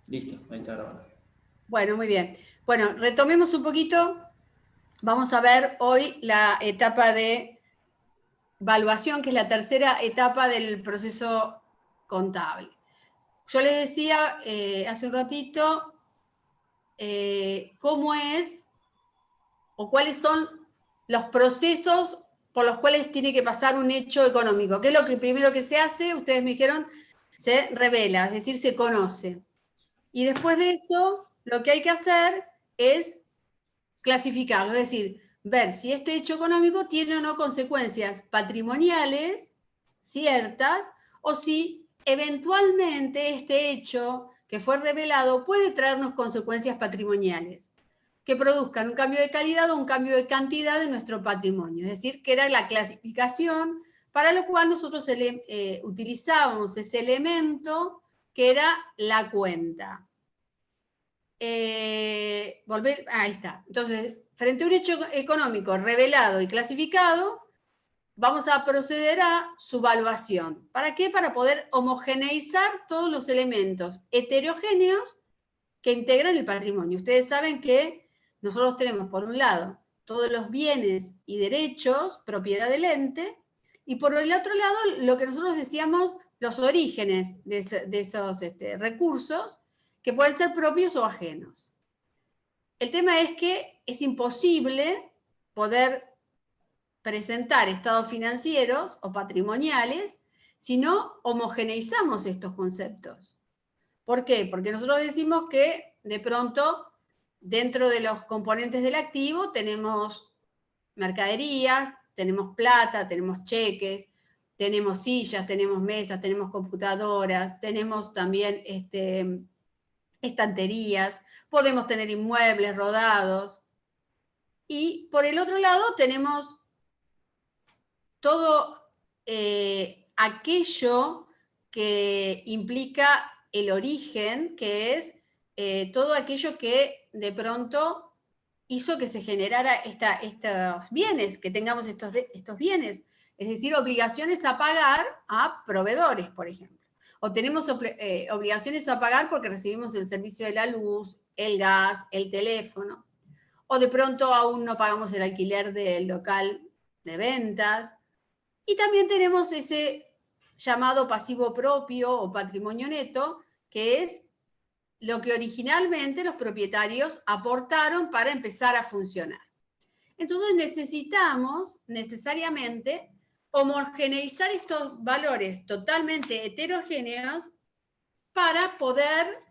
Listo, ahí está grabando. Bueno, muy bien. Bueno, retomemos un poquito. Vamos a ver hoy la etapa de evaluación, que es la tercera etapa del proceso contable. Yo les decía hace un ratito cómo es o cuáles son los procesos por los cuales tiene que pasar un hecho económico. ¿Qué es lo que primero que se hace? Ustedes me dijeron, se revela, es decir, se conoce. Y después de eso, lo que hay que hacer es clasificarlo, es decir, ver si este hecho económico tiene o no consecuencias patrimoniales ciertas o si eventualmente este hecho que fue revelado puede traernos consecuencias patrimoniales que produzcan un cambio de calidad o un cambio de cantidad de nuestro patrimonio. Es decir, que era la clasificación para lo cual nosotros utilizábamos ese elemento que era la cuenta. Ahí está. Entonces, frente a un hecho económico revelado y clasificado, vamos a proceder a su evaluación. ¿Para qué? Para poder homogeneizar todos los elementos heterogéneos que integran el patrimonio. Ustedes saben que nosotros tenemos, por un lado, todos los bienes y derechos, propiedad del ente, y por el otro lado, lo que nosotros decíamos, los orígenes de esos recursos, que pueden ser propios o ajenos. El tema es que es imposible poder presentar estados financieros o patrimoniales si no homogeneizamos estos conceptos. ¿Por qué? Porque nosotros decimos que de pronto dentro de los componentes del activo tenemos mercaderías, tenemos plata, tenemos cheques, tenemos sillas, tenemos mesas, tenemos computadoras, tenemos también estanterías, podemos tener inmuebles rodados. Y por el otro lado tenemos todo aquello que implica el origen, que es todo aquello que de pronto hizo que se generara estos bienes, que tengamos estos bienes, es decir, obligaciones a pagar a proveedores, por ejemplo. O tenemos obligaciones a pagar porque recibimos el servicio de la luz, el gas, el teléfono, o de pronto aún no pagamos el alquiler del local de ventas. Y también tenemos ese llamado pasivo propio o patrimonio neto, que es lo que originalmente los propietarios aportaron para empezar a funcionar. Entonces necesitamos necesariamente homogeneizar estos valores totalmente heterogéneos para poder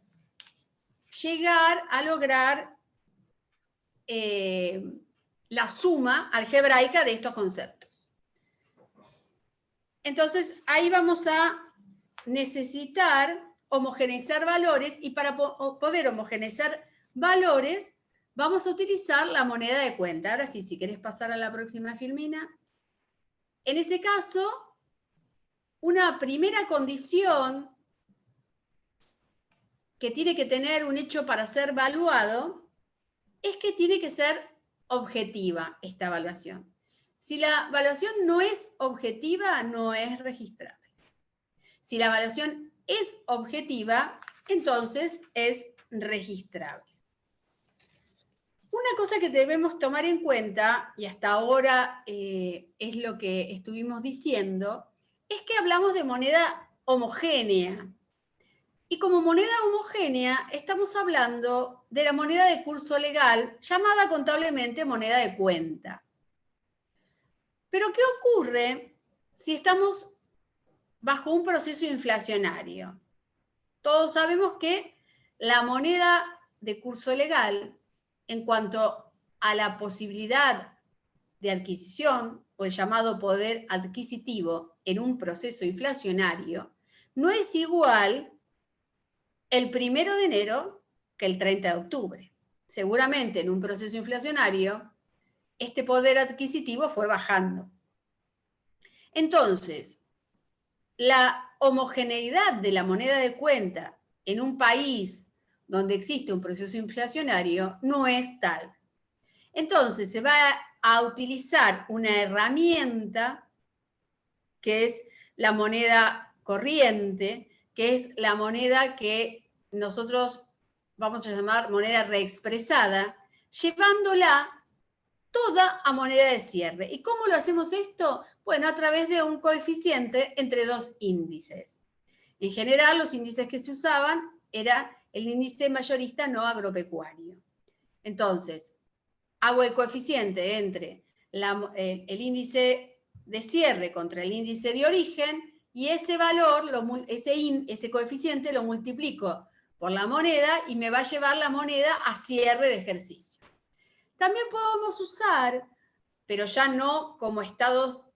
llegar a lograr la suma algebraica de estos conceptos. Entonces ahí vamos a necesitar homogeneizar valores y para poder homogeneizar valores vamos a utilizar la moneda de cuenta. Ahora sí, si querés pasar a la próxima filmina. En ese caso, una primera condición que tiene que tener un hecho para ser evaluado es que tiene que ser objetiva esta evaluación. Si la evaluación no es objetiva, no es registrable. Si la evaluación es objetiva, entonces es registrable. Una cosa que debemos tomar en cuenta, y hasta ahora es lo que estuvimos diciendo, es que hablamos de moneda homogénea. Y como moneda homogénea, estamos hablando de la moneda de curso legal, llamada contablemente moneda de cuenta. Pero ¿qué ocurre si estamos bajo un proceso inflacionario? Todos sabemos que la moneda de curso legal, en cuanto a la posibilidad de adquisición o el llamado poder adquisitivo en un proceso inflacionario, no es igual el 1 de enero que el 30 de octubre. Seguramente en un proceso inflacionario, este poder adquisitivo fue bajando. Entonces, la homogeneidad de la moneda de cuenta en un país donde existe un proceso inflacionario no es tal. Entonces se va a utilizar una herramienta que es la moneda corriente, que es la moneda que nosotros vamos a llamar moneda reexpresada, llevándola toda a moneda de cierre. ¿Y cómo lo hacemos esto? Bueno, a través de un coeficiente entre dos índices. En general, los índices que se usaban era el índice mayorista no agropecuario. Entonces, hago el coeficiente entre el índice de cierre contra el índice de origen y ese valor, ese coeficiente lo multiplico por la moneda y me va a llevar la moneda a cierre de ejercicio. También podemos usar, pero ya no como estado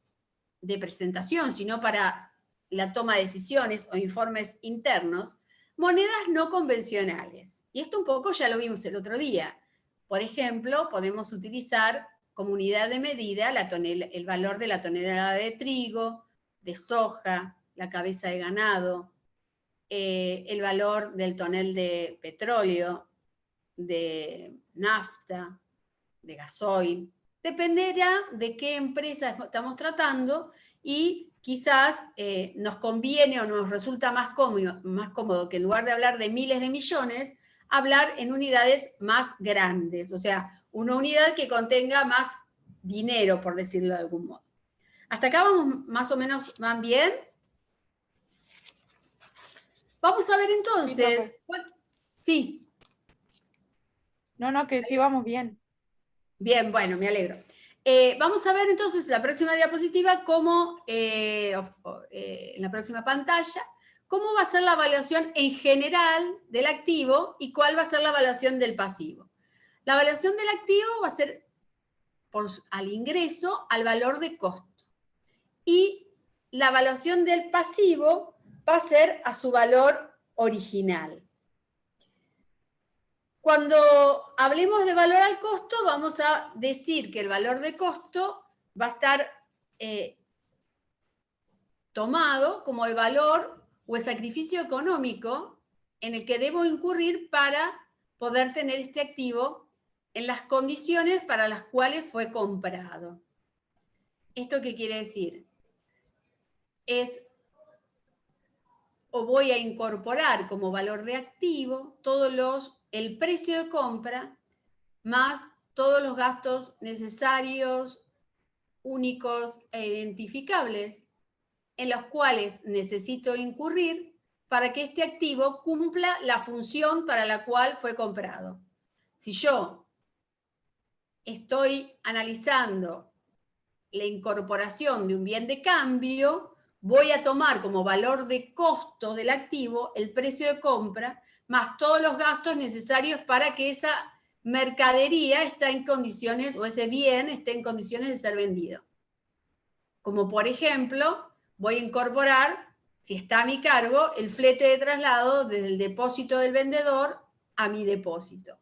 de presentación, sino para la toma de decisiones o informes internos, monedas no convencionales. Y esto un poco ya lo vimos el otro día. Por ejemplo, podemos utilizar como unidad de medida el valor de la tonelada de trigo, de soja, la cabeza de ganado, el valor del tonel de petróleo, de nafta, de gasoil. Dependerá de qué empresa estamos tratando y quizás nos conviene o nos resulta más cómodo que en lugar de hablar de miles de millones, hablar en unidades más grandes, o sea, una unidad que contenga más dinero, por decirlo de algún modo. ¿Hasta acá vamos más o menos, van bien? Vamos a ver entonces. Sí. No, que sí vamos bien. Bien, bueno, me alegro. Vamos a ver entonces la próxima diapositiva cómo, en la próxima pantalla, cómo va a ser la evaluación en general del activo y cuál va a ser la evaluación del pasivo. La evaluación del activo va a ser al ingreso al valor de costo. Y la evaluación del pasivo va a ser a su valor original. Cuando hablemos de valor al costo, vamos a decir que el valor de costo va a estar tomado como el valor o el sacrificio económico en el que debo incurrir para poder tener este activo en las condiciones para las cuales fue comprado. ¿Esto qué quiere decir? Es o voy a incorporar como valor de activo el precio de compra más todos los gastos necesarios, únicos e identificables en los cuales necesito incurrir para que este activo cumpla la función para la cual fue comprado. Si yo estoy analizando la incorporación de un bien de cambio, voy a tomar como valor de costo del activo el precio de compra más todos los gastos necesarios para que esa mercadería esté en condiciones, o ese bien esté en condiciones de ser vendido. Como por ejemplo, voy a incorporar, si está a mi cargo, el flete de traslado desde el depósito del vendedor a mi depósito.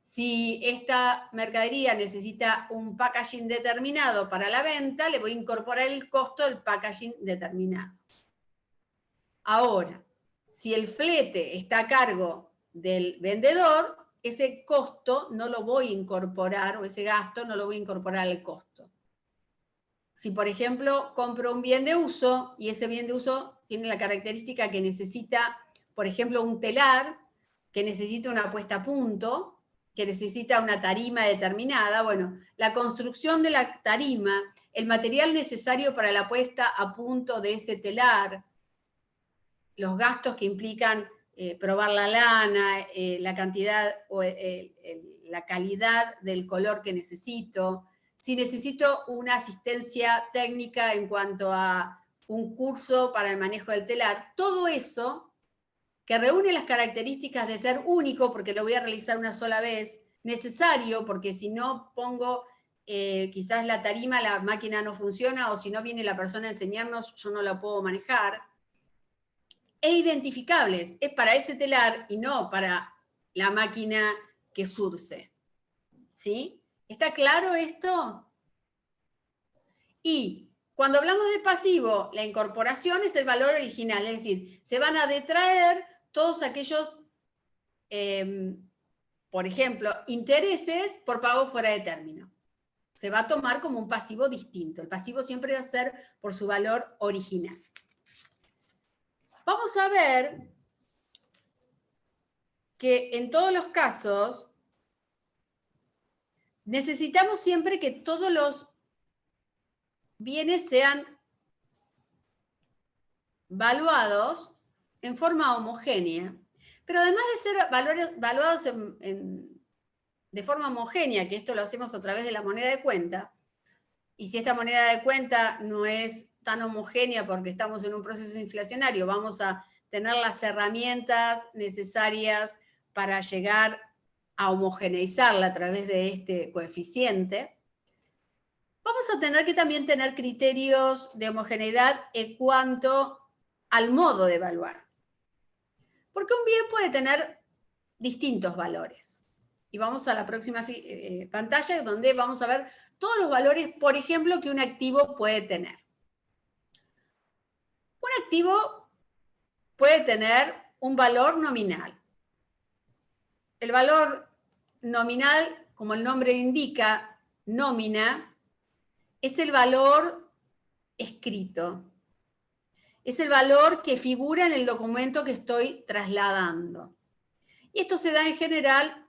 Si esta mercadería necesita un packaging determinado para la venta, le voy a incorporar el costo del packaging determinado. Ahora, si el flete está a cargo del vendedor, ese costo no lo voy a incorporar, o ese gasto no lo voy a incorporar al costo. Si, por ejemplo, compro un bien de uso y ese bien de uso tiene la característica que necesita, por ejemplo, un telar, que necesita una puesta a punto, que necesita una tarima determinada, bueno, la construcción de la tarima, el material necesario para la puesta a punto de ese telar, los gastos que implican probar la lana, la cantidad o la calidad del color que necesito, si necesito una asistencia técnica en cuanto a un curso para el manejo del telar, todo eso que reúne las características de ser único, porque lo voy a realizar una sola vez, necesario, porque si no pongo quizás la tarima, la máquina no funciona, o si no viene la persona a enseñarnos, yo no la puedo manejar, e identificables, es para ese telar y no para la máquina que surce. ¿Sí? ¿Está claro esto? Y cuando hablamos de pasivo, la incorporación es el valor original, es decir, se van a detraer todos aquellos, por ejemplo, intereses por pago fuera de término. Se va a tomar como un pasivo distinto. El pasivo siempre va a ser por su valor original. Vamos a ver que en todos los casos necesitamos siempre que todos los bienes sean valuados en forma homogénea, pero además de ser valuados de forma homogénea, que esto lo hacemos a través de la moneda de cuenta, y si esta moneda de cuenta no es tan homogénea porque estamos en un proceso inflacionario, vamos a tener las herramientas necesarias para llegar a homogeneizarla a través de este coeficiente, vamos a tener que también tener criterios de homogeneidad en cuanto al modo de evaluar. Porque un bien puede tener distintos valores. Y vamos a la próxima pantalla donde vamos a ver todos los valores, por ejemplo, que un activo puede tener. Un activo puede tener un valor nominal. El valor nominal, como el nombre indica, nómina, es el valor escrito. Es el valor que figura en el documento que estoy trasladando. Y esto se da en general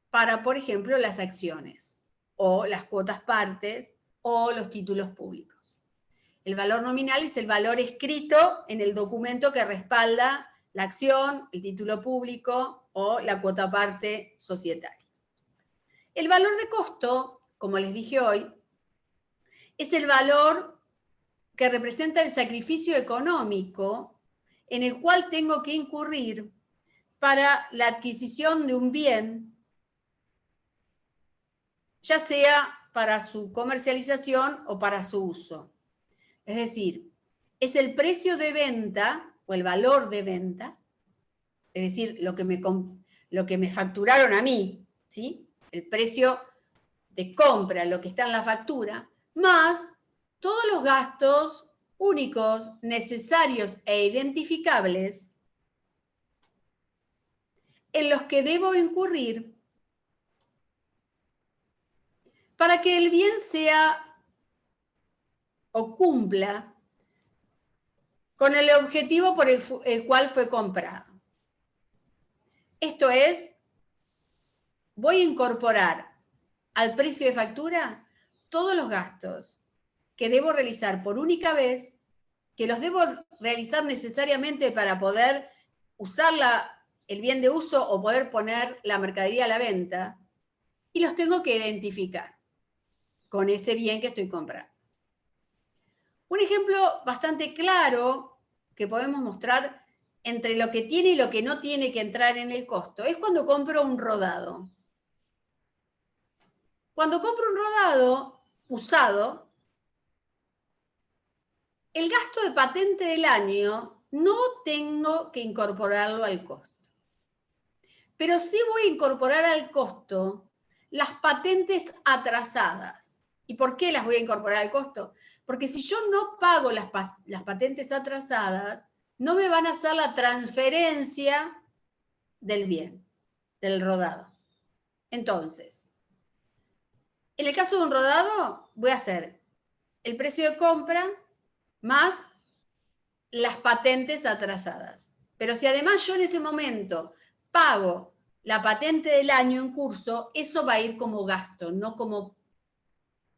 para, por ejemplo, las acciones, o las cuotas partes, o los títulos públicos. El valor nominal es el valor escrito en el documento que respalda la acción, el título público o la cuota parte societaria. El valor de costo, como les dije hoy, es el valor que representa el sacrificio económico en el cual tengo que incurrir para la adquisición de un bien, ya sea para su comercialización o para su uso. Es decir, es el precio de venta o el valor de venta, es decir, lo que me facturaron a mí, ¿sí? El precio de compra, lo que está en la factura, más todos los gastos únicos, necesarios e identificables en los que debo incurrir para que el bien sea o cumpla con el objetivo por el cual fue comprado. Esto es, voy a incorporar al precio de factura todos los gastos que debo realizar por única vez, que los debo realizar necesariamente para poder usar el bien de uso o poder poner la mercadería a la venta, y los tengo que identificar con ese bien que estoy comprando. Un ejemplo bastante claro que podemos mostrar entre lo que tiene y lo que no tiene que entrar en el costo es cuando compro un rodado. Cuando compro un rodado usado, el gasto de patente del año no tengo que incorporarlo al costo. Pero sí voy a incorporar al costo las patentes atrasadas. ¿Y por qué las voy a incorporar al costo? Porque si yo no pago las patentes atrasadas, no me van a hacer la transferencia del bien, del rodado. Entonces, en el caso de un rodado, voy a hacer el precio de compra más las patentes atrasadas. Pero si además yo en ese momento pago la patente del año en curso, eso va a ir como gasto, no como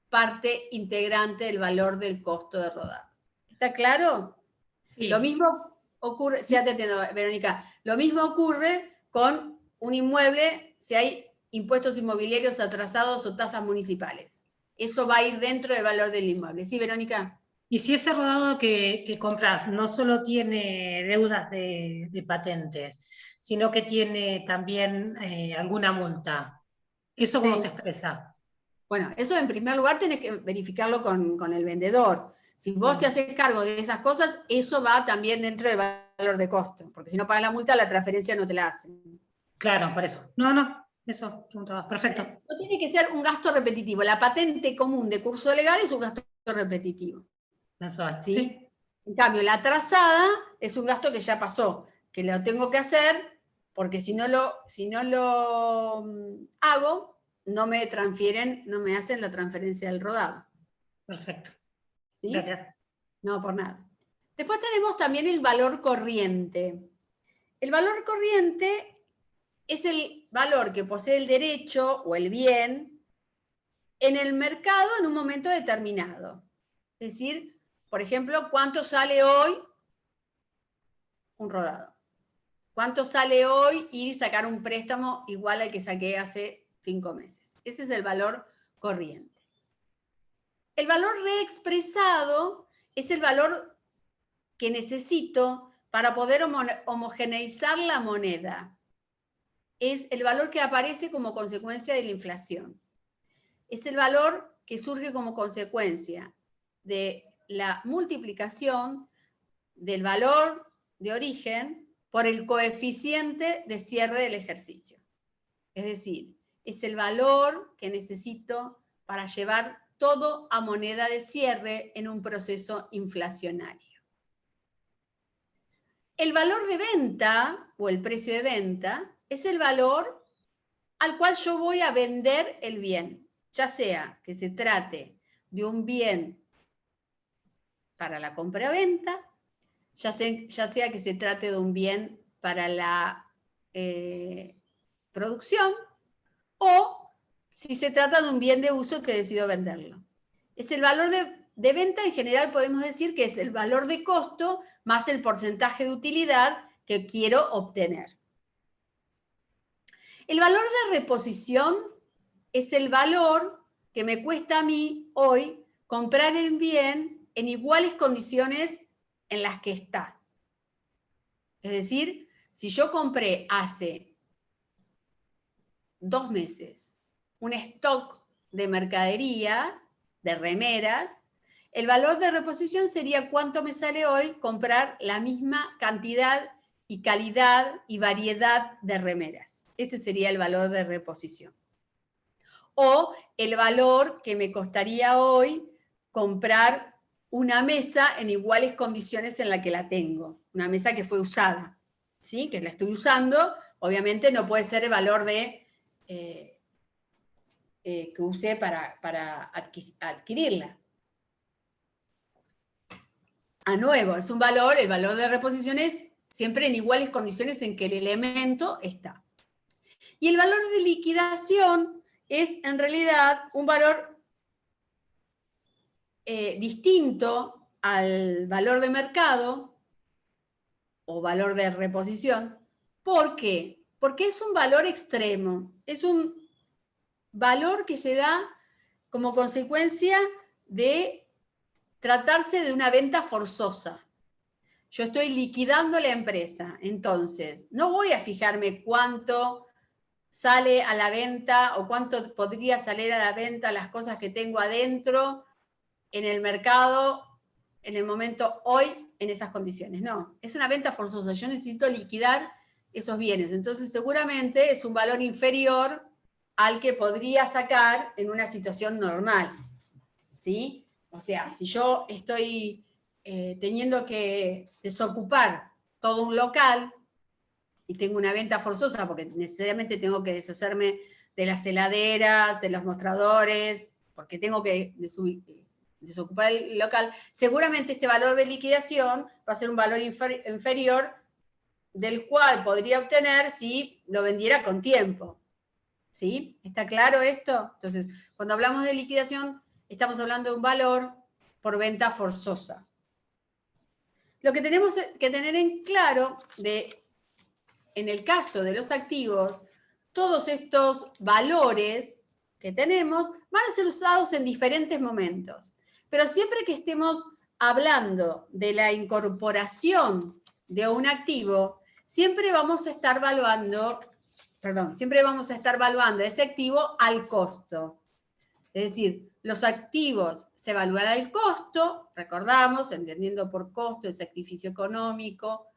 parte integrante del valor del costo de rodado. ¿Está claro? Sí. Lo mismo ocurre, ya te entiendo, Verónica, lo mismo ocurre con un inmueble si hay impuestos inmobiliarios atrasados o tasas municipales. Eso va a ir dentro del valor del inmueble. ¿Sí, Verónica? Y si ese rodado que compras no solo tiene deudas de patentes, sino que tiene también alguna multa, ¿eso cómo se expresa? Bueno, eso en primer lugar tenés que verificarlo con el vendedor. Si vos te haces cargo de esas cosas, eso va también dentro del valor de costo, porque si no pagas la multa, la transferencia no te la hacen. Claro, por eso. No, eso preguntaba. Perfecto. No tiene que ser un gasto repetitivo. La patente común de curso legal es un gasto repetitivo. Mensual. ¿Sí? Sí. En cambio, la atrasada es un gasto que ya pasó, que lo tengo que hacer, porque si no lo hago, no me transfieren, no me hacen la transferencia del rodado. Perfecto. ¿Sí? Gracias. No, por nada. Después tenemos también el valor corriente. El valor corriente es el valor que posee el derecho o el bien en el mercado en un momento determinado. Es decir, por ejemplo, ¿cuánto sale hoy un rodado? ¿Cuánto sale hoy ir y sacar un préstamo igual al que saqué hace 5 meses? Ese es el valor corriente. El valor reexpresado es el valor que necesito para poder homogeneizar la moneda. Es el valor que aparece como consecuencia de la inflación. Es el valor que surge como consecuencia de la multiplicación del valor de origen por el coeficiente de cierre del ejercicio. Es decir, es el valor que necesito para llevar todo a moneda de cierre en un proceso inflacionario. El valor de venta o el precio de venta es el valor al cual yo voy a vender el bien, ya sea que se trate de un bien para la compra-venta, ya sea que se trate de un bien para la producción, o si se trata de un bien de uso que decido venderlo. Es el valor de venta, en general podemos decir que es el valor de costo más el porcentaje de utilidad que quiero obtener. El valor de reposición es el valor que me cuesta a mí hoy comprar el bien en iguales condiciones en las que está. Es decir, si yo compré hace 2 meses un stock de mercadería, de remeras, el valor de reposición sería cuánto me sale hoy comprar la misma cantidad y calidad y variedad de remeras. Ese sería el valor de reposición. O el valor que me costaría hoy comprar una mesa en iguales condiciones en la que la tengo. Una mesa que fue usada, ¿sí? Que la estoy usando, obviamente no puede ser el valor de que usé para adquirirla. A nuevo, es un valor, el valor de reposición es siempre en iguales condiciones en que el elemento está. Y el valor de liquidación es en realidad un valor distinto al valor de mercado o valor de reposición. ¿Por qué? Porque es un valor extremo, es un valor que se da como consecuencia de tratarse de una venta forzosa. Yo estoy liquidando la empresa, entonces no voy a fijarme cuánto sale a la venta o cuánto podría salir a la venta las cosas que tengo adentro en el mercado en el momento hoy en esas condiciones. No, es una venta forzosa. Yo necesito liquidar esos bienes. Entonces seguramente es un valor inferior al que podría sacar en una situación normal. ¿Sí? O sea, si yo estoy teniendo que desocupar todo un local y tengo una venta forzosa porque necesariamente tengo que deshacerme de las heladeras, de los mostradores, porque tengo que desocupar el local, seguramente este valor de liquidación va a ser un valor inferior del cual podría obtener si lo vendiera con tiempo. ¿Sí? ¿Está claro esto? Entonces, cuando hablamos de liquidación, estamos hablando de un valor por venta forzosa. Lo que tenemos que tener en claro en el caso de los activos, todos estos valores que tenemos van a ser usados en diferentes momentos. Pero siempre que estemos hablando de la incorporación de un activo, siempre vamos a estar valuando ese activo al costo. Es decir, los activos se evalúan al costo, recordamos, entendiendo por costo el sacrificio económico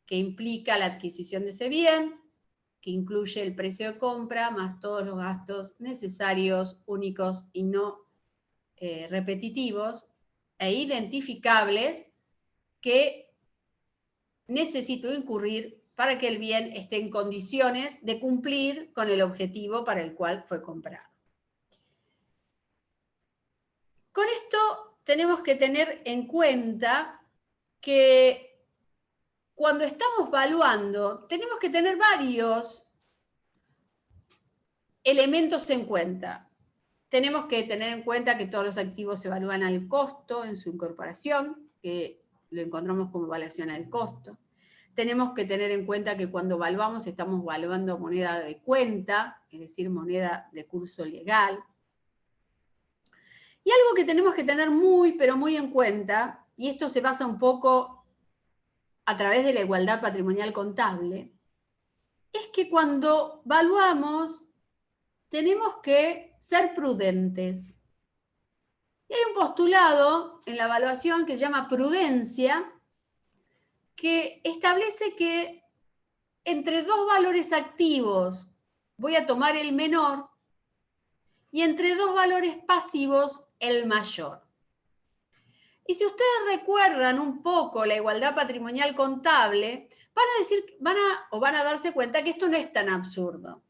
que implica la adquisición de ese bien, que incluye el precio de compra, más todos los gastos necesarios, únicos y no repetitivos e identificables que necesito incurrir para que el bien esté en condiciones de cumplir con el objetivo para el cual fue comprado. Con esto tenemos que tener en cuenta que cuando estamos valuando tenemos que tener varios elementos en cuenta. Tenemos que tener en cuenta que todos los activos se evalúan al costo en su incorporación, que lo encontramos como evaluación al costo. Tenemos que tener en cuenta que cuando evaluamos estamos evaluando moneda de cuenta, es decir, moneda de curso legal. Y algo que tenemos que tener muy, pero muy en cuenta, y esto se basa un poco a través de la igualdad patrimonial contable, es que cuando evaluamos tenemos que ser prudentes. Y hay un postulado en la evaluación que se llama prudencia, que establece que entre dos valores activos voy a tomar el menor y entre dos valores pasivos el mayor. Y si ustedes recuerdan un poco la igualdad patrimonial contable, van a darse cuenta que esto no es tan absurdo.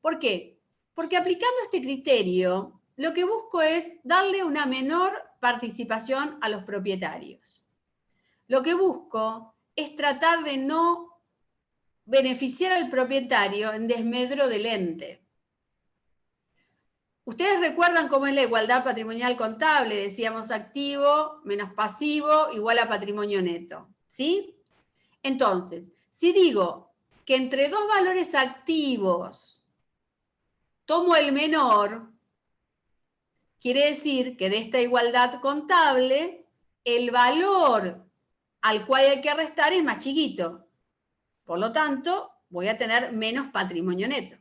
¿Por qué? Porque aplicando este criterio, lo que busco es darle una menor participación a los propietarios. Lo que busco es tratar de no beneficiar al propietario en desmedro del ente. Ustedes recuerdan cómo es la igualdad patrimonial contable, decíamos activo menos pasivo igual a patrimonio neto, ¿sí? Entonces, si digo que entre dos valores activos tomo el menor, quiere decir que de esta igualdad contable, el valor al cual hay que restar es más chiquito. Por lo tanto, voy a tener menos patrimonio neto.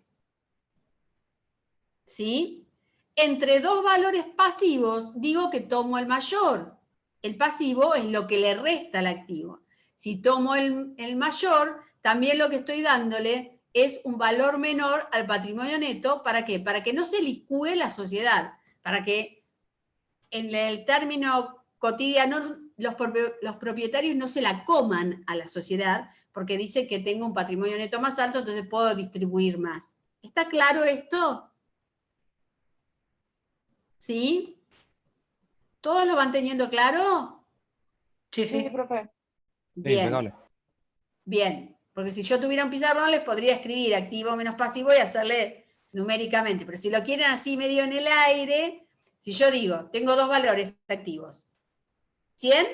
¿Sí? Entre dos valores pasivos, digo que tomo el mayor. El pasivo es lo que le resta al activo. Si tomo el mayor, también lo que estoy dándole es un valor menor al patrimonio neto. ¿Para qué? Para que no se licúe la sociedad. Para que en el término cotidiano los propietarios no se la coman a la sociedad, porque dice que tengo un patrimonio neto más alto, entonces puedo distribuir más. ¿Está claro esto? ¿Sí? ¿Todos lo van teniendo claro? Sí, Sí, sí. profe. Bien, impecable. bien. Porque si yo tuviera un pizarrón, les podría escribir activo menos pasivo y hacerle numéricamente. Pero si lo quieren así medio en el aire, si yo digo, tengo dos valores activos, 100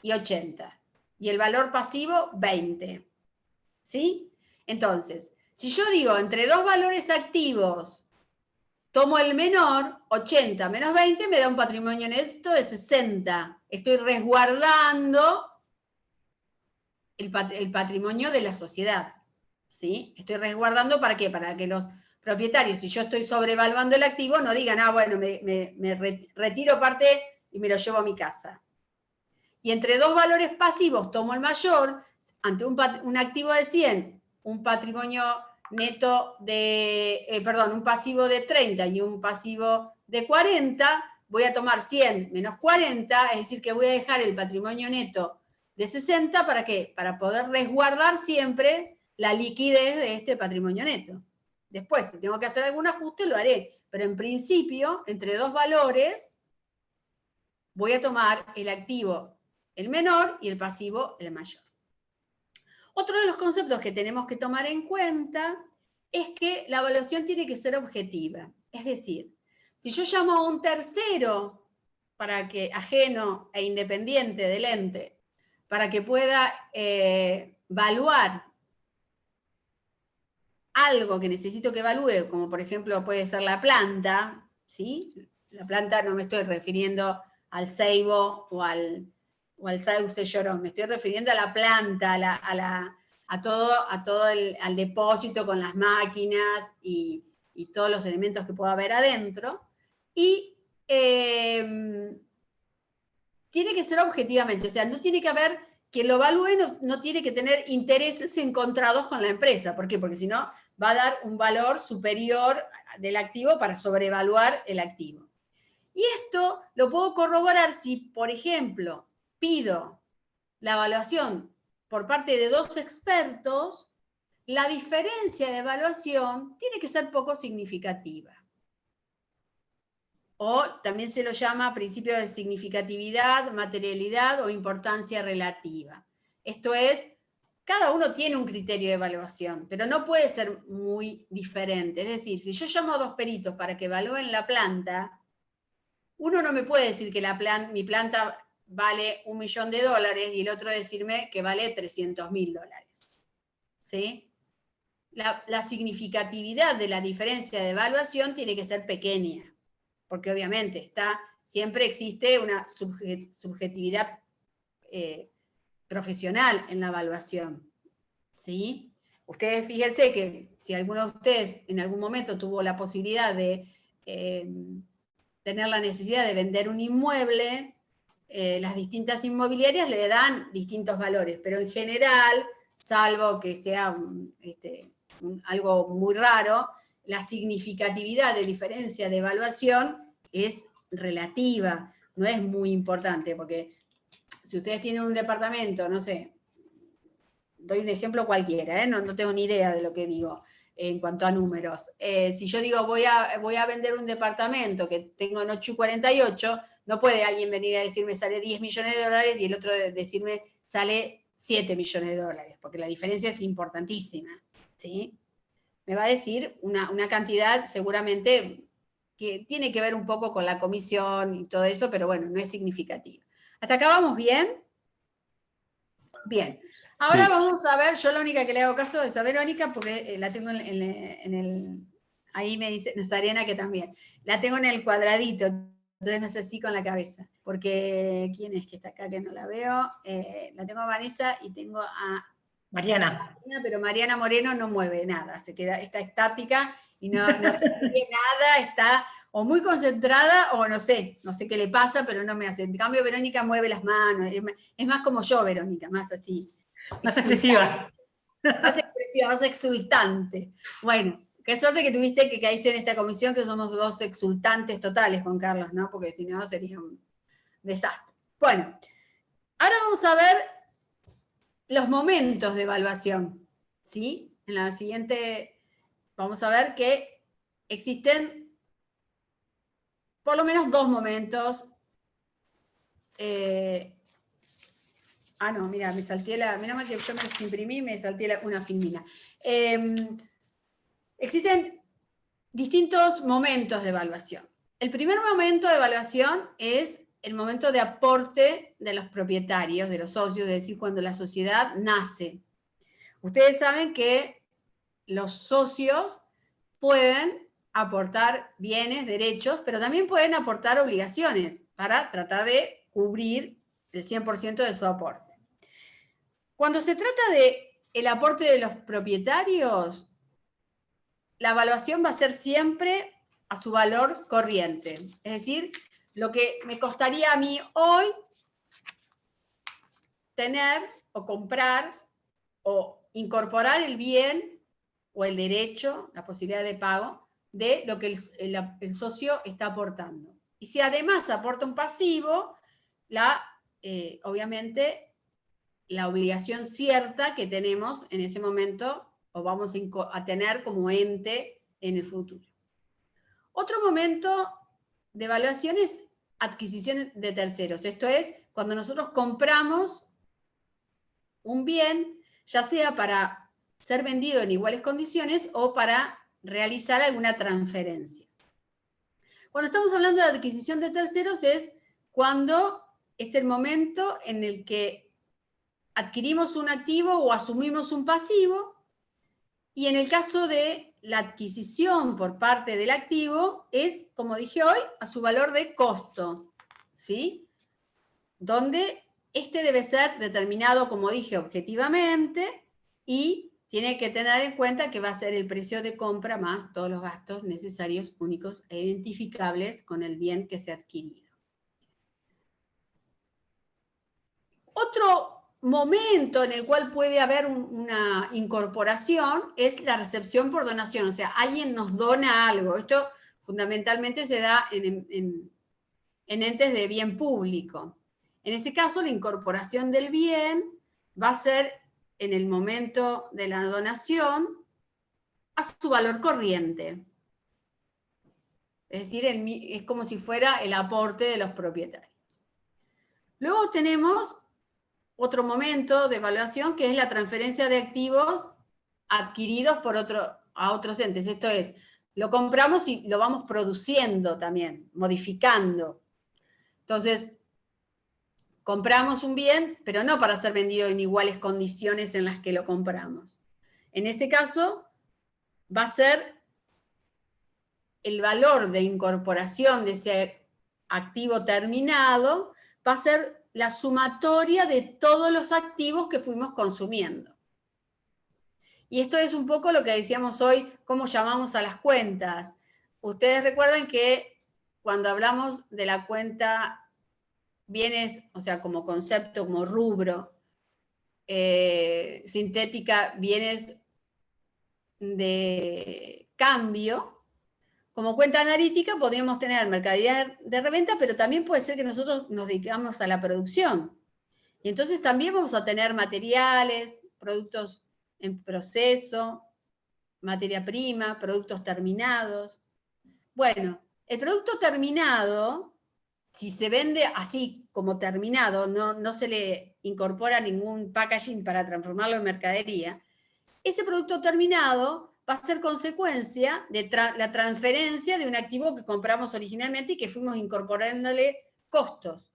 y 80. Y el valor pasivo, 20. ¿Sí? Entonces, si yo digo entre dos valores activos, tomo el menor, 80 menos 20, me da un patrimonio neto de 60. Estoy resguardando el patrimonio de la sociedad. ¿Sí? Estoy resguardando ¿para qué? Para que los propietarios, si yo estoy sobrevaluando el activo, no digan, bueno, me retiro parte y me lo llevo a mi casa. Y entre dos valores pasivos tomo el mayor, ante un activo de 100, un patrimonio neto de, un pasivo de 30 y un pasivo de 40, voy a tomar 100 menos 40, es decir, que voy a dejar el patrimonio neto de 60, ¿para qué? Para poder resguardar siempre la liquidez de este patrimonio neto. Después, si tengo que hacer algún ajuste, lo haré, pero en principio, entre dos valores, voy a tomar el activo el menor y el pasivo el mayor. Otro de los conceptos que tenemos que tomar en cuenta es que la evaluación tiene que ser objetiva. Es decir, si yo llamo a un tercero para que, ajeno e independiente del ente, para que pueda evaluar algo que necesito que evalúe, como por ejemplo puede ser la planta, ¿sí? La planta no me estoy refiriendo al ceibo o al sauce llorón, me estoy refiriendo a la planta, al depósito con las máquinas y todos los elementos que pueda haber adentro. Y tiene que ser objetivamente, o sea, no tiene que haber, quien lo evalúe no tiene que tener intereses encontrados con la empresa. ¿Por qué? Porque si no, va a dar un valor superior del activo para sobrevaluar el activo. Y esto lo puedo corroborar si, por ejemplo, pido la evaluación por parte de dos expertos, la diferencia de evaluación tiene que ser poco significativa. O también se lo llama principio de significatividad, materialidad o importancia relativa. Esto es, cada uno tiene un criterio de evaluación, pero no puede ser muy diferente. Es decir, si yo llamo a 2 peritos para que evalúen la planta, uno no me puede decir que mi planta vale $1.000.000 y el otro decirme que vale $300.000. ¿Sí? La significatividad de la diferencia de evaluación tiene que ser pequeña, porque obviamente siempre existe una subjetividad profesional en la evaluación. ¿Sí? Ustedes fíjense que si alguno de ustedes en algún momento tuvo la posibilidad de tener la necesidad de vender un inmueble, las distintas inmobiliarias le dan distintos valores, pero en general, salvo que sea algo muy raro, la significatividad de diferencia de evaluación es relativa, no es muy importante, porque si ustedes tienen un departamento, no sé, doy un ejemplo cualquiera, no tengo ni idea de lo que digo en cuanto a números. Si yo digo voy a vender un departamento que tengo en 8,48, no puede alguien venir a decirme sale $10.000.000 y el otro decirme sale $7.000.000, porque la diferencia es importantísima, ¿sí? Me va a decir una cantidad seguramente que tiene que ver un poco con la comisión y todo eso, pero bueno, no es significativa. ¿Hasta acá vamos bien? Bien. Ahora Sí. vamos a ver, yo la única que le hago caso es a Verónica, porque la tengo ahí me dice Nazarena que también, la tengo en el cuadradito, entonces me hace así con la cabeza, porque ¿quién es que está acá que no la veo? La tengo a Vanessa y tengo a Mariana. pero Mariana Moreno no mueve nada, está estática y no se mueve nada, está o muy concentrada o no sé qué le pasa, pero no me hace. En cambio, Verónica mueve las manos, es más como yo, Verónica, más así. Más expresiva. Más expresiva, más exultante. Bueno, qué suerte que tuviste que caíste en esta comisión, que somos 2 exultantes totales, Juan Carlos, ¿no? Porque si no sería un desastre. Bueno, ahora vamos a ver los momentos de evaluación, ¿sí? En la siguiente vamos a ver que existen por lo menos 2 momentos. No, mira, me salté mirá mal que yo me imprimí y me salté una filmina. Existen distintos momentos de evaluación. El primer momento de evaluación es el momento de aporte de los propietarios, de los socios, es decir, cuando la sociedad nace. Ustedes saben que los socios pueden aportar bienes, derechos, pero también pueden aportar obligaciones para tratar de cubrir el 100% de su aporte. Cuando se trata del aporte de los propietarios, la evaluación va a ser siempre a su valor corriente. Es decir, lo que me costaría a mí hoy tener o comprar o incorporar el bien o el derecho, la posibilidad de pago, de lo que el socio está aportando. Y si además aporta un pasivo, obviamente la obligación cierta que tenemos en ese momento o vamos a tener como ente en el futuro. Otro momento de evaluación es adquisición de terceros. Esto es cuando nosotros compramos un bien, ya sea para ser vendido en iguales condiciones o para realizar alguna transferencia. Cuando estamos hablando de adquisición de terceros es cuando es el momento en el que adquirimos un activo o asumimos un pasivo, y en el caso de la adquisición por parte del activo es, como dije hoy, a su valor de costo, ¿sí? Donde este debe ser determinado, como dije, objetivamente, y tiene que tener en cuenta que va a ser el precio de compra más todos los gastos necesarios, únicos e identificables con el bien que se ha adquirido. Otro momento en el cual puede haber una incorporación es la recepción por donación, o sea, alguien nos dona algo. Esto fundamentalmente se da en entes de bien público. En ese caso, la incorporación del bien va a ser en el momento de la donación a su valor corriente. Es decir, es como si fuera el aporte de los propietarios. Luego tenemos otro momento de evaluación, que es la transferencia de activos adquiridos a otros entes. Esto es, lo compramos y lo vamos produciendo también, modificando. Entonces, compramos un bien, pero no para ser vendido en iguales condiciones en las que lo compramos. En ese caso, va a ser el valor de incorporación de ese activo terminado, va a ser la sumatoria de todos los activos que fuimos consumiendo. Y esto es un poco lo que decíamos hoy, cómo llamamos a las cuentas. Ustedes recuerdan que cuando hablamos de la cuenta bienes, o sea, como concepto, como rubro, sintética, bienes de cambio, como cuenta analítica podríamos tener mercadería de reventa, pero también puede ser que nosotros nos dedicamos a la producción. Y entonces también vamos a tener materiales, productos en proceso, materia prima, productos terminados. Bueno, el producto terminado, si se vende así como terminado, no se le incorpora ningún packaging para transformarlo en mercadería, ese producto terminado va a ser consecuencia de la transferencia de un activo que compramos originalmente y que fuimos incorporándole costos.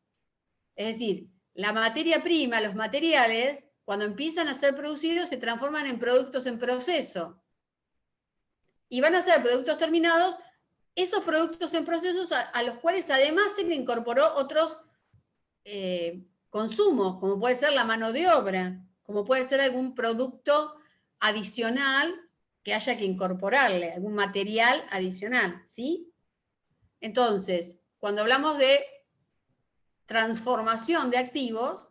Es decir, la materia prima, los materiales, cuando empiezan a ser producidos, se transforman en productos en proceso. Y van a ser productos terminados, esos productos en procesos a los cuales además se le incorporó otros consumos, como puede ser la mano de obra, como puede ser algún producto adicional que haya que incorporarle, algún material adicional, ¿sí? Entonces, cuando hablamos de transformación de activos,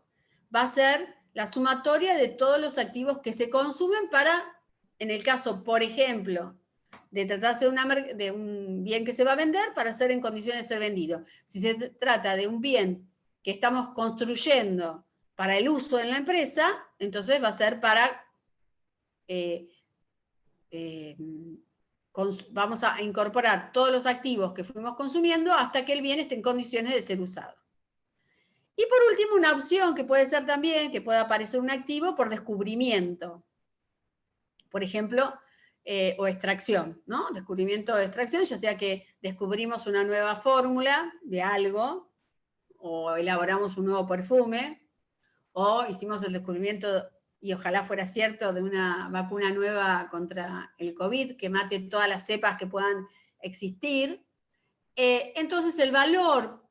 va a ser la sumatoria de todos los activos que se consumen para, en el caso, por ejemplo, de tratarse de un bien que se va a vender, para ser en condiciones de ser vendido. Si se trata de un bien que estamos construyendo para el uso en la empresa, entonces va a ser para vamos a incorporar todos los activos que fuimos consumiendo hasta que el bien esté en condiciones de ser usado. Y por último, una opción que puede ser también, que pueda aparecer un activo por descubrimiento. Por ejemplo, o extracción, ¿no? Descubrimiento o extracción, ya sea que descubrimos una nueva fórmula de algo, o elaboramos un nuevo perfume, o hicimos el descubrimiento, y ojalá fuera cierto, de una vacuna nueva contra el COVID, que mate todas las cepas que puedan existir. Entonces el valor,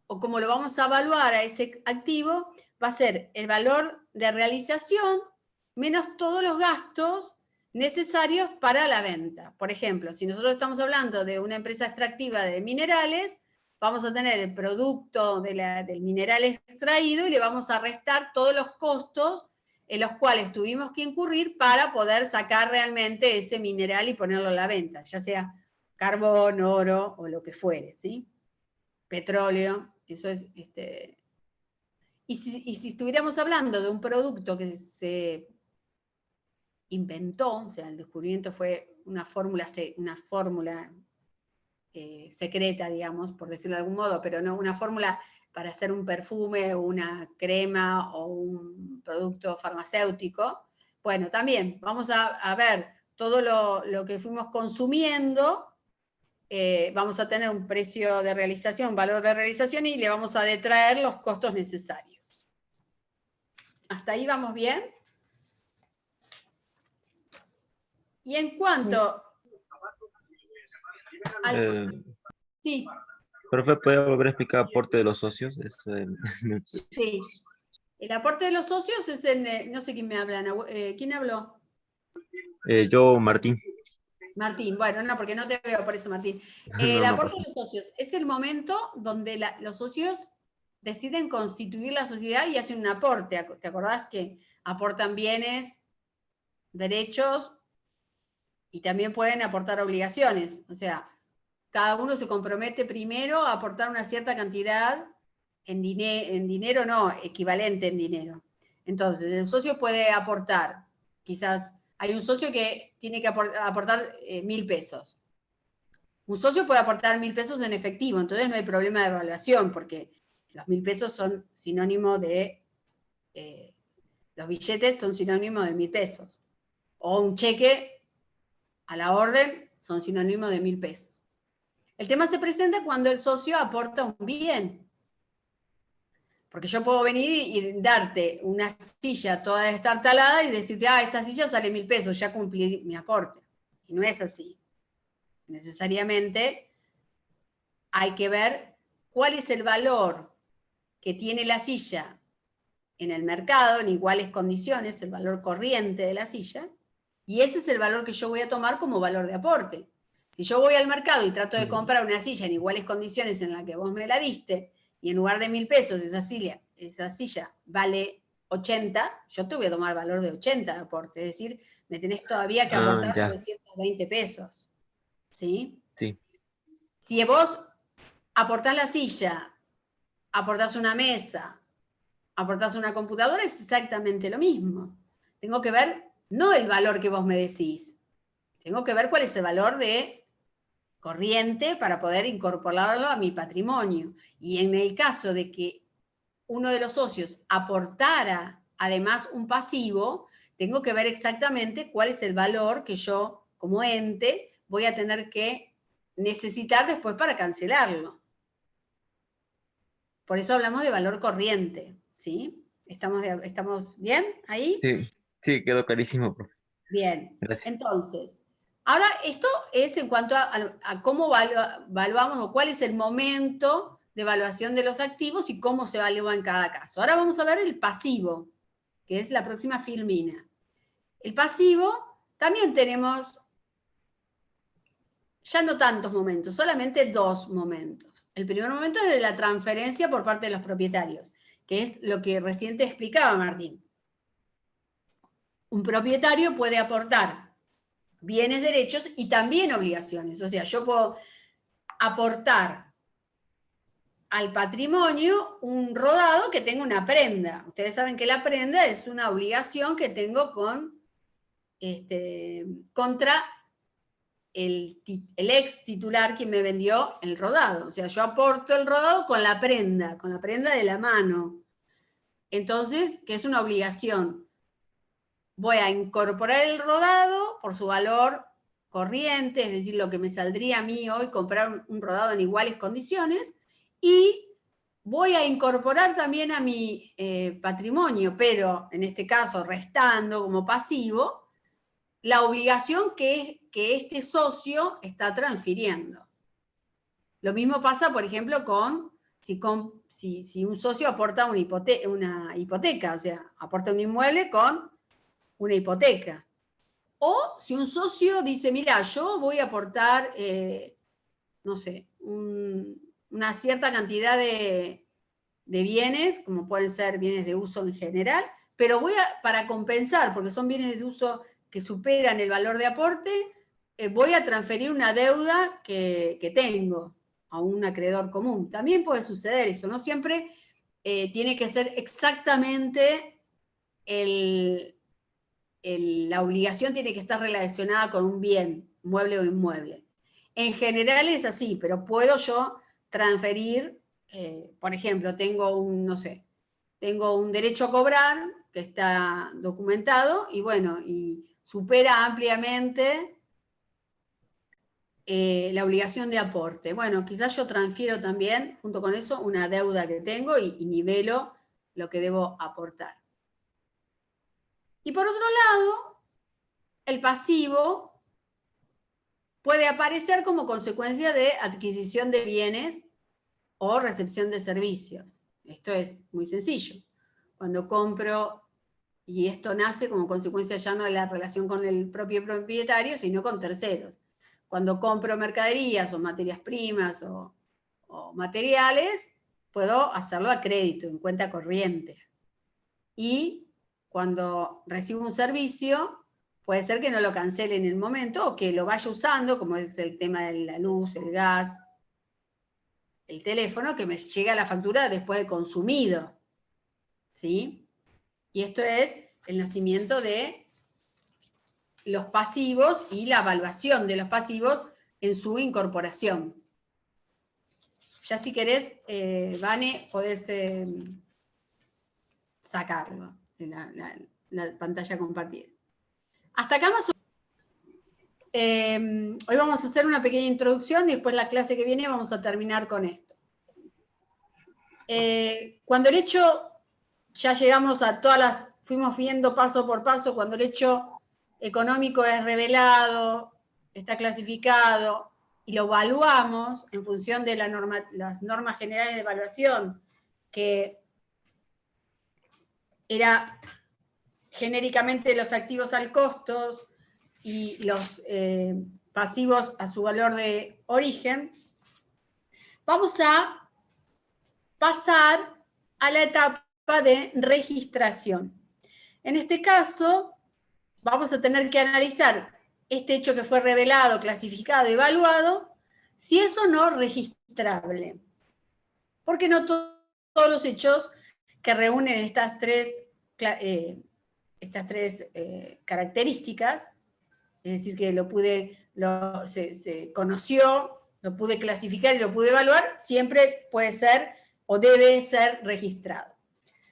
o cómo lo vamos a evaluar a ese activo, va a ser el valor de realización menos todos los gastos necesarios para la venta. Por ejemplo, si nosotros estamos hablando de una empresa extractiva de minerales, vamos a tener el producto del mineral extraído y le vamos a restar todos los costos en los cuales tuvimos que incurrir para poder sacar realmente ese mineral y ponerlo a la venta, ya sea carbón, oro o lo que fuere, ¿sí? Petróleo, eso es... Y si estuviéramos hablando de un producto que se inventó, o sea, el descubrimiento fue una fórmula secreta, digamos, por decirlo de algún modo, pero no una fórmula para hacer un perfume o una crema o un producto farmacéutico. Bueno, también vamos a ver todo lo que fuimos consumiendo, vamos a tener un precio de realización, valor de realización, y le vamos a detraer los costos necesarios. ¿Hasta ahí vamos bien? Y en cuanto... Sí. Profe, ¿puede volver a explicar aporte de los socios? Sí. El aporte de los socios es en... no sé quién me habla. ¿Quién habló? Yo, Martín. Martín, bueno, no, porque no te veo por eso, Martín. No, El no aporte pasa. de los socios es el momento donde los socios deciden constituir la sociedad y hacen un aporte. ¿Te acordás que aportan bienes, derechos y también pueden aportar obligaciones? O sea, cada uno se compromete primero a aportar una cierta cantidad en dinero, no, equivalente en dinero. Entonces, el socio puede aportar, quizás hay un socio que tiene que aportar 1.000 pesos. Un socio puede aportar 1.000 pesos en efectivo, entonces no hay problema de evaluación, porque los 1.000 pesos son sinónimo de los billetes son sinónimos de 1.000 pesos. O un cheque a la orden son sinónimos de 1.000 pesos. El tema se presenta cuando el socio aporta un bien. Porque yo puedo venir y darte una silla toda destartalada y decirte, esta silla sale 1.000 pesos, ya cumplí mi aporte. Y no es así. Necesariamente hay que ver cuál es el valor que tiene la silla en el mercado, en iguales condiciones, el valor corriente de la silla, y ese es el valor que yo voy a tomar como valor de aporte. Si yo voy al mercado y trato de comprar una silla en iguales condiciones en la que vos me la diste, y en lugar de 1.000 pesos esa silla vale 80, yo te voy a tomar valor de 80 de aporte, es decir, me tenés todavía que aportar Ya. 920 pesos. ¿Sí? Sí. Si vos aportás la silla, aportás una mesa, aportás una computadora, es exactamente lo mismo. Tengo que ver, no el valor que vos me decís, tengo que ver cuál es el valor de corriente para poder incorporarlo a mi patrimonio. Y en el caso de que uno de los socios aportara además un pasivo, tengo que ver exactamente cuál es el valor que yo, como ente, voy a tener que necesitar después para cancelarlo. Por eso hablamos de valor corriente, ¿sí? ¿Estamos bien ahí? Sí, quedó clarísimo, profe. Bien. Gracias. Entonces, ahora esto es en cuanto a cómo evaluamos o cuál es el momento de evaluación de los activos y cómo se evalúa en cada caso. Ahora vamos a ver el pasivo, que es la próxima filmina. El pasivo también tenemos ya no tantos momentos, solamente 2 momentos. El primer momento es de la transferencia por parte de los propietarios, que es lo que recién te explicaba Martín. Un propietario puede aportar bienes, derechos y también obligaciones. O sea, yo puedo aportar al patrimonio un rodado que tenga una prenda. Ustedes saben que la prenda es una obligación que tengo contra el ex titular que me vendió el rodado. O sea, yo aporto el rodado con la prenda de la mano. Entonces, que es una obligación. Voy a incorporar el rodado por su valor corriente, es decir, lo que me saldría a mí hoy comprar un rodado en iguales condiciones, y voy a incorporar también a mi patrimonio, pero en este caso restando como pasivo, la obligación que este socio está transfiriendo. Lo mismo pasa, por ejemplo, si un socio aporta una hipoteca, o sea, aporta un inmueble con una hipoteca. O si un socio dice, mira, yo voy a aportar, no sé, una cierta cantidad de bienes, como pueden ser bienes de uso en general, pero para compensar, porque son bienes de uso que superan el valor de aporte, voy a transferir una deuda que tengo a un acreedor común. También puede suceder eso, no siempre tiene que ser exactamente la obligación tiene que estar relacionada con un bien, mueble o inmueble. En general es así, pero puedo yo transferir, por ejemplo, tengo un derecho a cobrar que está documentado y bueno, y supera ampliamente la obligación de aporte. Bueno, quizás yo transfiero también, junto con eso, una deuda que tengo y nivelo lo que debo aportar. Y por otro lado, el pasivo puede aparecer como consecuencia de adquisición de bienes o recepción de servicios. Esto es muy sencillo. Cuando compro, y esto nace como consecuencia ya no de la relación con el propio propietario, sino con terceros. Cuando compro mercaderías o materias primas o materiales, puedo hacerlo a crédito, en cuenta corriente. Y cuando recibo un servicio, puede ser que no lo cancele en el momento o que lo vaya usando, como es el tema de la luz, el gas, el teléfono, que me llega la factura después de consumido. ¿Sí? Y esto es el nacimiento de los pasivos y la evaluación de los pasivos en su incorporación. Ya si querés, Vane, podés sacarlo en la pantalla compartida. Hasta acá más o menos. Hoy vamos a hacer una pequeña introducción y después la clase que viene vamos a terminar con esto. Cuando el hecho, ya llegamos a todas las, fuimos viendo paso por paso, cuando el hecho económico es revelado, está clasificado y lo evaluamos en función de las normas generales de evaluación, que era genéricamente los activos al costos y los pasivos a su valor de origen, vamos a pasar a la etapa de registración. En este caso, vamos a tener que analizar este hecho que fue revelado, clasificado, evaluado, si es o no registrable. Porque no todos los hechos que reúnen estas tres características, es decir, que se conoció, lo pude clasificar y lo pude evaluar, siempre puede ser o debe ser registrado.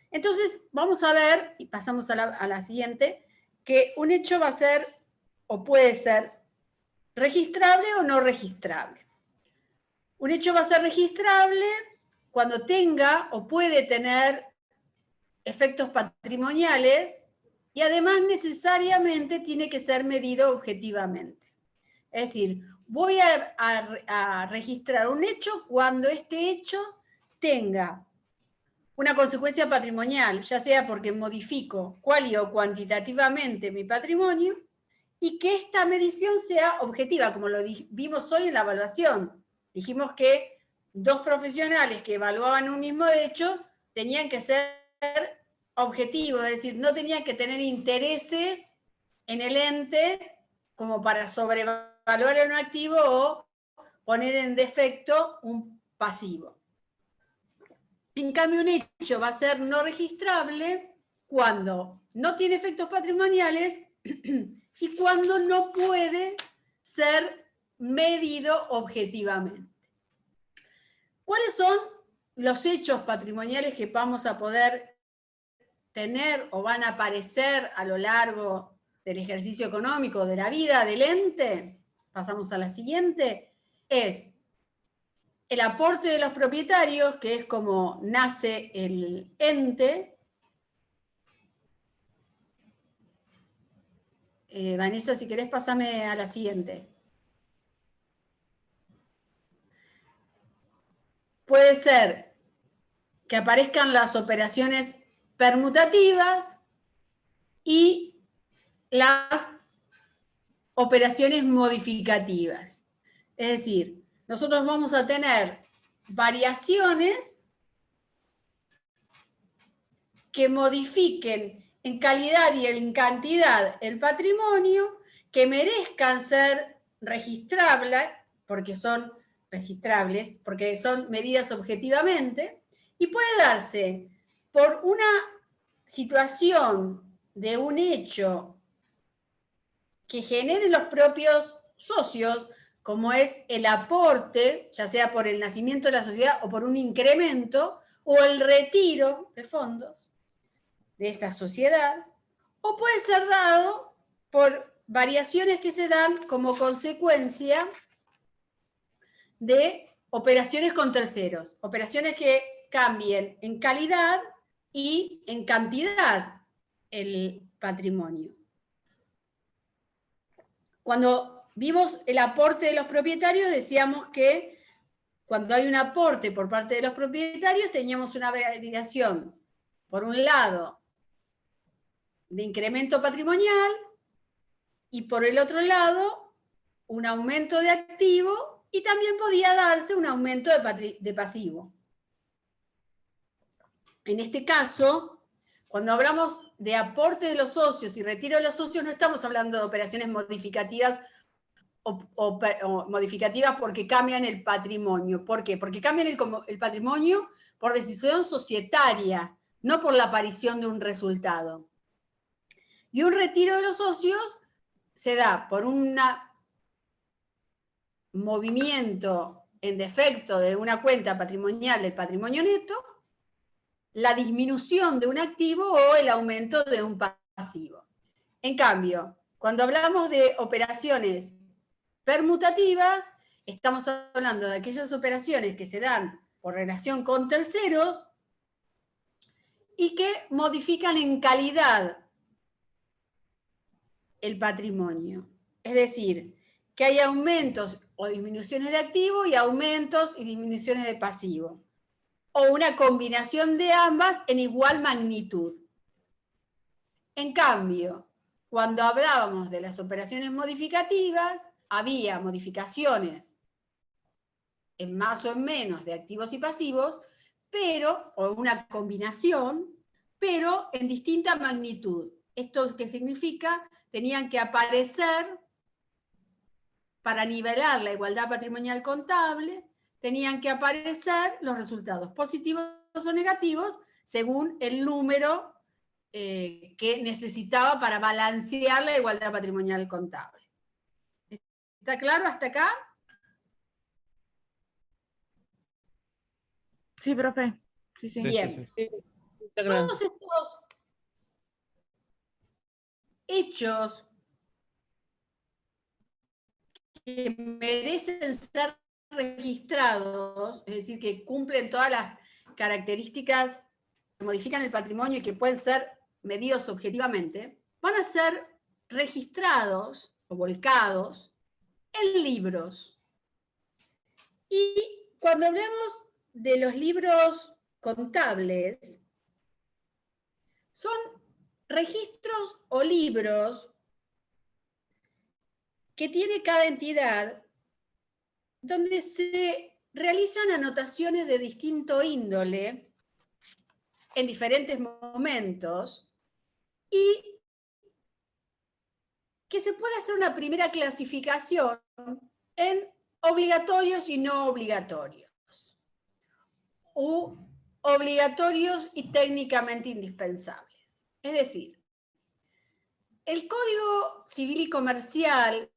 Entonces, vamos a ver, y pasamos a la siguiente, que un hecho va a ser o puede ser registrable o no registrable. Un hecho va a ser registrable cuando tenga o puede tener efectos patrimoniales y además necesariamente tiene que ser medido objetivamente. Es decir, voy a registrar un hecho cuando este hecho tenga una consecuencia patrimonial, ya sea porque modifico cuali o cuantitativamente mi patrimonio, y que esta medición sea objetiva, como lo vimos hoy en la evaluación. Dijimos que dos profesionales que evaluaban un mismo hecho tenían que ser objetivos, es decir, no tenían que tener intereses en el ente como para sobrevaluar un activo o poner en defecto un pasivo. En cambio, un hecho va a ser no registrable cuando no tiene efectos patrimoniales y cuando no puede ser medido objetivamente. ¿Cuáles son los hechos patrimoniales que vamos a poder tener o van a aparecer a lo largo del ejercicio económico, de la vida del ente? Pasamos a la siguiente. Es el aporte de los propietarios, que es como nace el ente. Vanessa, si querés, pásame a la siguiente. Puede ser que aparezcan las operaciones permutativas y las operaciones modificativas. Es decir, nosotros vamos a tener variaciones que modifiquen en calidad y en cantidad el patrimonio, que merezcan ser registrables, porque son registrables, porque son medidas objetivamente, y puede darse por una situación de un hecho que generen los propios socios, como es el aporte, ya sea por el nacimiento de la sociedad o por un incremento, o el retiro de fondos de esta sociedad, o puede ser dado por variaciones que se dan como consecuencia de operaciones con terceros, operaciones que cambien en calidad y en cantidad el patrimonio. Cuando vimos el aporte de los propietarios, decíamos que cuando hay un aporte por parte de los propietarios, teníamos una variación, por un lado, de incremento patrimonial, y por el otro lado, un aumento de activo, y también podía darse un aumento de pasivo. En este caso, cuando hablamos de aporte de los socios y retiro de los socios, no estamos hablando de operaciones modificativas o modificativas porque cambian el patrimonio. ¿Por qué? Porque cambian el patrimonio por decisión societaria, no por la aparición de un resultado. Y un retiro de los socios se da por un movimiento en defecto de una cuenta patrimonial del patrimonio neto, la disminución de un activo o el aumento de un pasivo. En cambio, cuando hablamos de operaciones permutativas, estamos hablando de aquellas operaciones que se dan por relación con terceros y que modifican en calidad el patrimonio. Es decir, que hay aumentos o disminuciones de activo y aumentos y disminuciones de pasivo. O una combinación de ambas en igual magnitud. En cambio, cuando hablábamos de las operaciones modificativas, había modificaciones en más o en menos de activos y pasivos, pero, o una combinación, pero en distinta magnitud. ¿Esto qué significa? Tenían que aparecer para nivelar la igualdad patrimonial contable, tenían que aparecer los resultados positivos o negativos según el número que necesitaba para balancear la igualdad patrimonial contable. ¿Está claro hasta acá? Sí, profe. Sí, sí. Bien. Sí. Está claro. Todos estos hechos que merecen ser registrados, es decir, que cumplen todas las características que modifican el patrimonio y que pueden ser medidos objetivamente, van a ser registrados o volcados en libros. Y cuando hablamos de los libros contables, son registros o libros que tiene cada entidad donde se realizan anotaciones de distinto índole en diferentes momentos y que se puede hacer una primera clasificación en obligatorios y no obligatorios, o obligatorios y técnicamente indispensables. Es decir, el Código Civil y Comercial,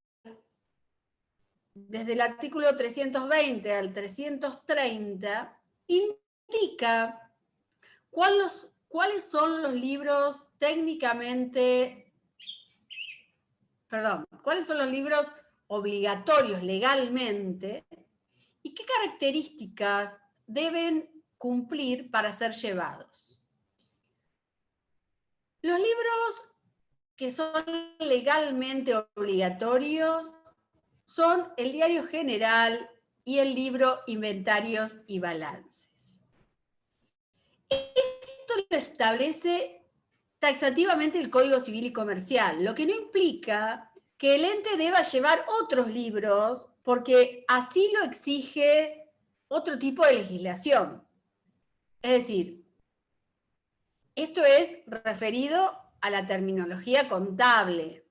desde el artículo 320 al 330, indica cuáles son los libros cuáles son los libros obligatorios legalmente y qué características deben cumplir para ser llevados. Los libros que son legalmente obligatorios son el Diario General y el libro Inventarios y Balances. Esto lo establece taxativamente el Código Civil y Comercial, lo que no implica que el ente deba llevar otros libros porque así lo exige otro tipo de legislación. Es decir, esto es referido a la terminología contable.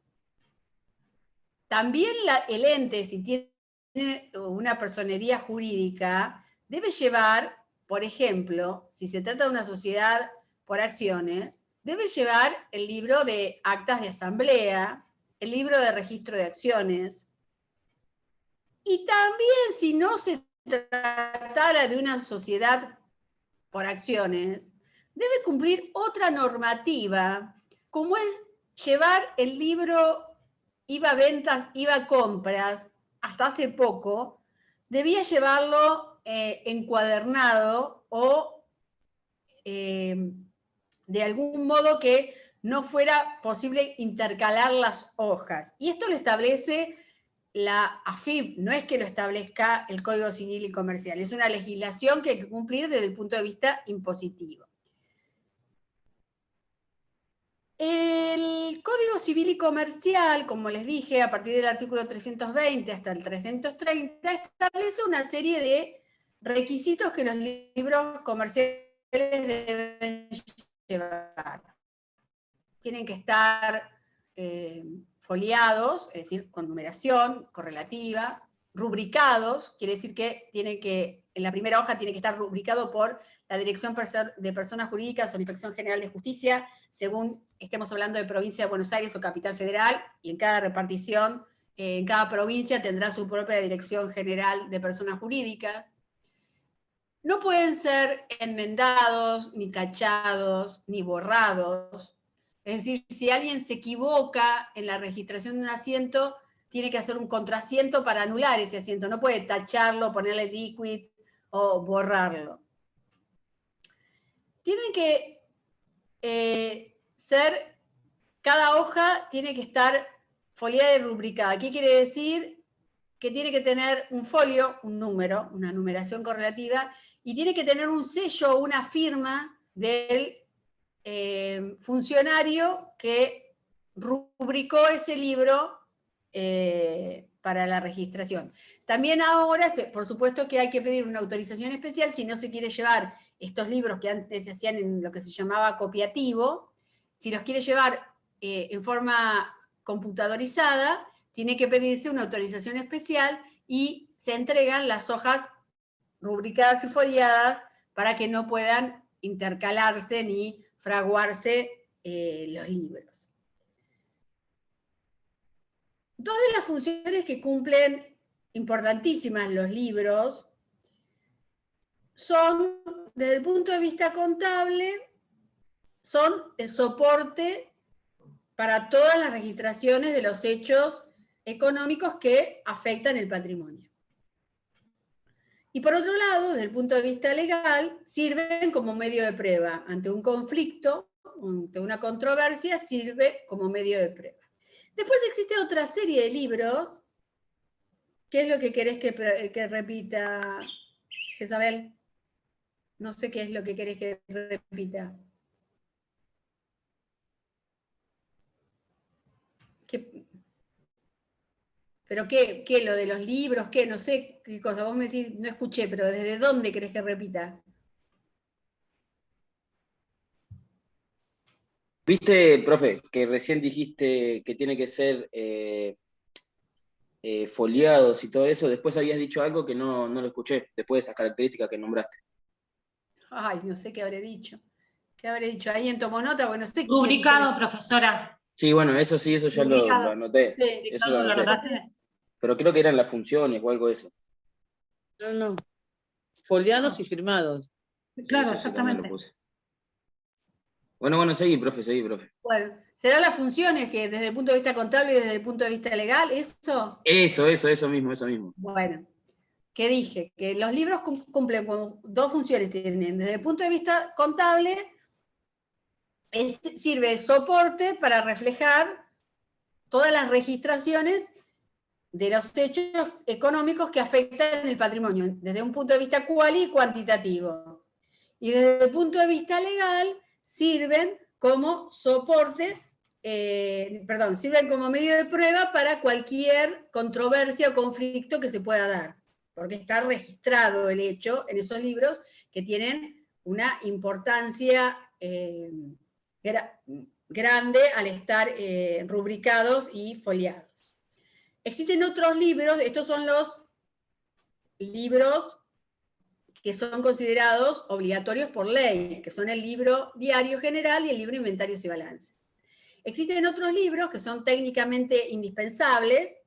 También el ente, si tiene una personería jurídica, debe llevar, por ejemplo, si se trata de una sociedad por acciones, debe llevar el libro de actas de asamblea, el libro de registro de acciones, y también si no se tratara de una sociedad por acciones, debe cumplir otra normativa, como es llevar el libro IVA ventas, IVA compras, hasta hace poco, debía llevarlo encuadernado o de algún modo que no fuera posible intercalar las hojas. Y esto lo establece la AFIP, no es que lo establezca el Código Civil y Comercial, es una legislación que hay que cumplir desde el punto de vista impositivo. El Código Civil y Comercial, como les dije, a partir del artículo 320 hasta el 330, establece una serie de requisitos que los libros comerciales deben llevar. Tienen que estar foliados, es decir, con numeración correlativa, rubricados, quiere decir que en la primera hoja tiene que estar rubricado por la Dirección de Personas Jurídicas o la Inspección General de Justicia, según estemos hablando de provincia de Buenos Aires o Capital Federal, y en cada repartición, en cada provincia tendrá su propia Dirección General de Personas Jurídicas. no pueden ser enmendados, ni tachados, ni borrados. Es decir, si alguien se equivoca en la registración de un asiento, tiene que hacer un contraasiento para anular ese asiento. No puede tacharlo, ponerle liquid o borrarlo. Tienen que cada hoja tiene que estar foliada y rubricada. ¿Qué quiere decir? Que tiene que tener un folio, un número, una numeración correlativa, y tiene que tener un sello o una firma del funcionario que rubricó ese libro para la registración. También ahora, por supuesto que hay que pedir una autorización especial si no se quiere llevar estos libros que antes se hacían en lo que se llamaba copiativo. Si los quiere llevar en forma computadorizada, tiene que pedirse una autorización especial y se entregan las hojas rubricadas y foliadas para que no puedan intercalarse ni fraguarse los libros. Dos de las funciones que cumplen importantísimas los libros son, desde el punto de vista contable, son el soporte para todas las registraciones de los hechos económicos que afectan el patrimonio. Y por otro lado, desde el punto de vista legal, sirven como medio de prueba. Ante un conflicto, ante una controversia, sirve como medio de prueba. Después existe otra serie de libros. ¿Qué es lo que querés que repita, Jezabel? No sé qué es lo que querés que repita. ¿Pero qué? ¿Lo de los libros? ¿Qué? No sé qué cosa. Vos me decís, no escuché, pero ¿desde dónde querés que repita? Viste, profe, que recién dijiste que tiene que ser foliados y todo eso. Después habías dicho algo que no lo escuché, después de esas características que nombraste. Ay, no sé qué habré dicho. ¿Qué habré dicho? Ahí tomo nota, porque no sé qué Rubricado, profesora. Sí, bueno, eso sí, eso ya lo anoté. Sí. Eso lo ¿Lo anoté. anotaste? Pero creo que eran las funciones o algo de eso. No. Foliados y firmados. Claro, Eso sí también lo exactamente. puse. Bueno, seguí, profe. Bueno, ¿serán las funciones que desde el punto de vista contable y desde el punto de vista legal, eso? Eso mismo. Bueno, ¿qué dije? Que los libros cumplen con dos funciones. Tienen. Desde el punto de vista contable, sirve de soporte para reflejar todas las registraciones de los hechos económicos que afectan el patrimonio, desde un punto de vista cuali y cuantitativo. Y desde el punto de vista legal, sirven como soporte, sirven como medio de prueba para cualquier controversia o conflicto que se pueda dar, porque está registrado el hecho en esos libros que tienen una importancia grande al estar rubricados y foliados. Existen otros libros, estos son los libros que son considerados obligatorios por ley, que son el libro diario general y el libro inventarios y balances. Existen otros libros que son técnicamente indispensables,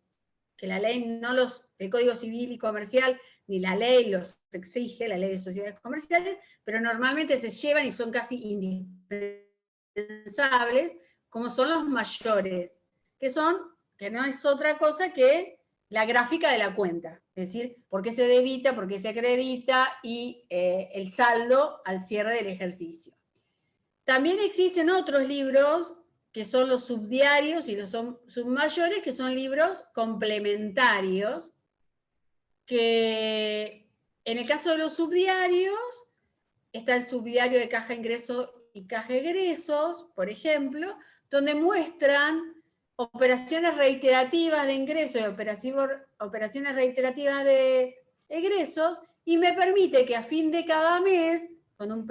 que la ley no los, el Código Civil y Comercial, ni la ley los exige, la ley de sociedades comerciales, pero normalmente se llevan y son casi indispensables, como son los mayores, que no es otra cosa que la gráfica de la cuenta, es decir, por qué se debita, por qué se acredita y el saldo al cierre del ejercicio. También existen otros libros que son los subdiarios y los submayores, que son libros complementarios, que en el caso de los subdiarios está el subdiario de caja ingreso y caja egresos, por ejemplo, donde muestran operaciones reiterativas de ingresos y operaciones reiterativas de egresos, y me permite que a fin de cada mes, con un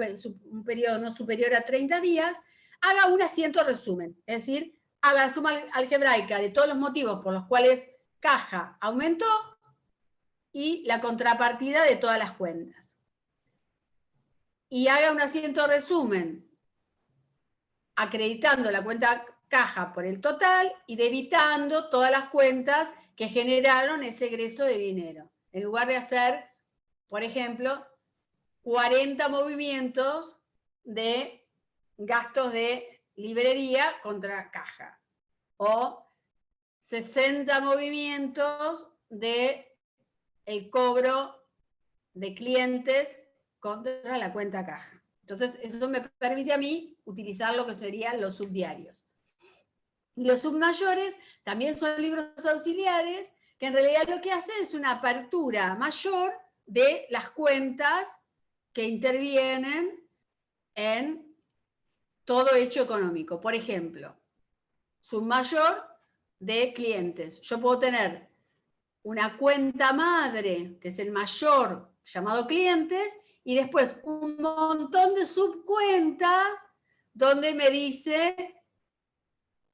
periodo no superior a 30 días, haga un asiento resumen, es decir, haga suma algebraica de todos los motivos por los cuales caja aumentó y la contrapartida de todas las cuentas. Y haga un asiento resumen acreditando la cuenta caja por el total y debitando todas las cuentas que generaron ese egreso de dinero. En lugar de hacer, por ejemplo, 40 movimientos de gastos de librería contra caja, o 60 movimientos de el cobro de clientes contra la cuenta caja. Entonces, eso me permite a mí utilizar lo que serían los subdiarios. Y los submayores también son libros auxiliares, que en realidad lo que hacen es una apertura mayor de las cuentas que intervienen en todo hecho económico. Por ejemplo, submayor de clientes. Yo puedo tener una cuenta madre, que es el mayor llamado clientes, y después un montón de subcuentas donde me dice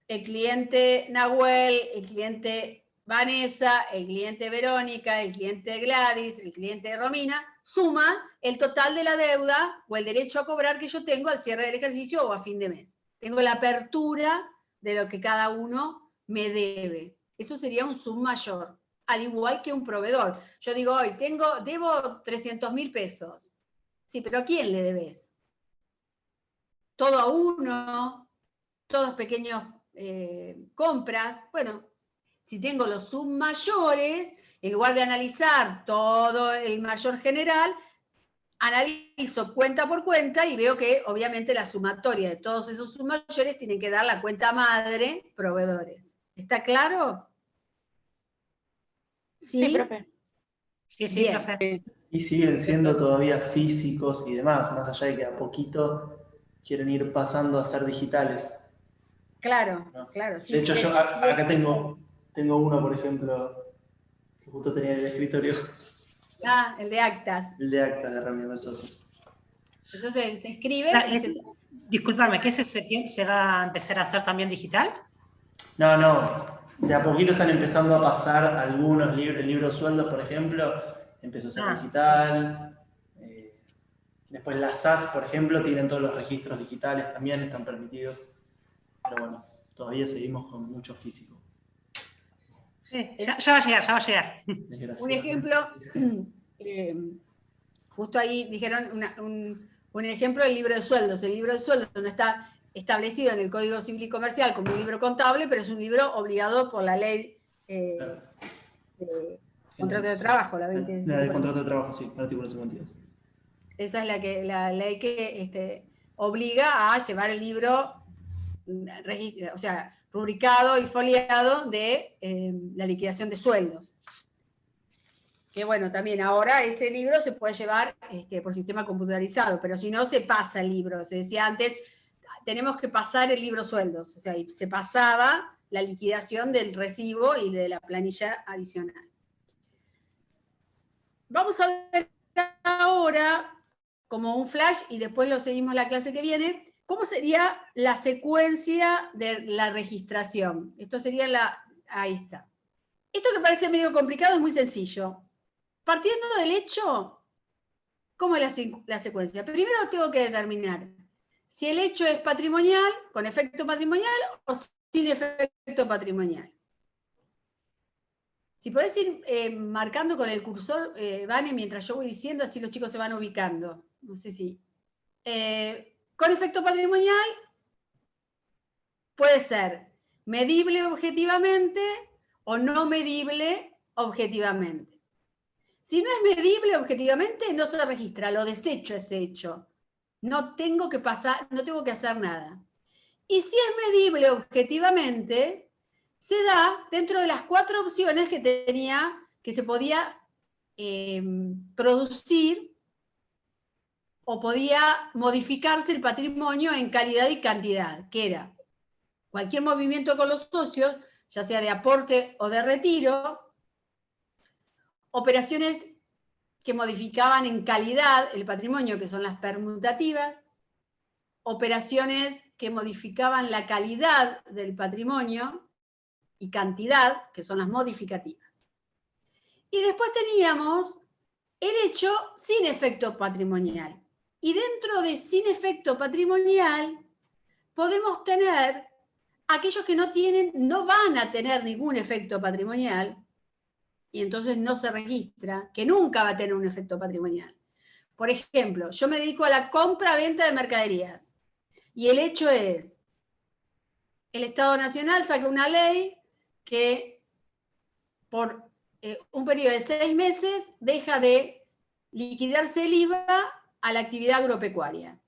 el cliente Nahuel, el cliente Vanessa, el cliente Verónica, el cliente Gladys, el cliente Romina, suma el total de la deuda o el derecho a cobrar que yo tengo al cierre del ejercicio o a fin de mes. Tengo la apertura de lo que cada uno me debe. Eso sería un submayor, al igual que un proveedor. Yo digo, hoy debo 300.000 pesos. Sí, pero ¿a quién le debes? ¿Todo a uno? ¿Todos pequeños compras? Bueno, si tengo los submayores, en lugar de analizar todo el mayor general, analizo cuenta por cuenta y veo que obviamente la sumatoria de todos esos submayores tienen que dar la cuenta madre proveedores. ¿Está claro? Sí, profe. Sí, sí, Bien. profe. Y siguen siendo todavía físicos y demás, más allá de que a poquito quieren ir pasando a ser digitales. Claro, ¿No? claro. Sí, De hecho, sí, yo sí. acá tengo uno, por ejemplo, que justo tenía en el escritorio, Ah, el de actas. el de actas de reunión de socios. Entonces se escribe y se... Discúlpame, ¿qué se va a empezar a hacer también digital? No, de a poquito están empezando a pasar algunos libros, el libro sueldos, por ejemplo, empezó a ser digital. Después las SAS, por ejemplo, tienen todos los registros digitales, también están permitidos. Pero bueno, todavía seguimos con mucho físico. Ya va a llegar, ya va a llegar. Un ejemplo, justo ahí dijeron un ejemplo del libro de sueldos. El libro de sueldos no está establecido en el Código Civil y Comercial como un libro contable, pero es un libro obligado por la ley de contrato de trabajo, la 20. La de contrato de trabajo, sí, el artículo 52. Esa es la ley que obliga a llevar el libro, o sea, rubricado y foliado de la liquidación de sueldos. Que bueno, también ahora ese libro se puede llevar por sistema computarizado, pero si no se pasa el libro. Se decía antes, tenemos que pasar el libro sueldos, o sea, y se pasaba la liquidación del recibo y de la planilla adicional. Vamos a ver ahora, como un flash, y después lo seguimos la clase que viene, cómo sería la secuencia de la registración. Esto sería ahí está. Esto que parece medio complicado es muy sencillo. Partiendo del hecho, ¿cómo es la secuencia? Primero tengo que determinar si el hecho es patrimonial, con efecto patrimonial, o sin efecto patrimonial. Si podés ir marcando con el cursor, Vane, mientras yo voy diciendo, así los chicos se van ubicando. No sé si... con efecto patrimonial puede ser medible objetivamente o no medible objetivamente. Si no es medible objetivamente, no se registra, lo desecho ese hecho. No tengo que hacer nada. Y si es medible objetivamente, se da dentro de las 4 opciones que se podía producir o podía modificarse el patrimonio en calidad y cantidad, que era cualquier movimiento con los socios, ya sea de aporte o de retiro, operaciones que modificaban en calidad el patrimonio, que son las permutativas, operaciones que modificaban la calidad del patrimonio y cantidad, que son las modificativas. Y después teníamos el hecho sin efecto patrimonial. Y dentro de sin efecto patrimonial podemos tener aquellos que no van a tener ningún efecto patrimonial, y entonces no se registra, que nunca va a tener un efecto patrimonial. Por ejemplo, yo me dedico a la compra-venta de mercaderías. Y el hecho es, el Estado Nacional saca una ley que por un periodo de 6 meses deja de liquidarse el IVA a la actividad agropecuaria.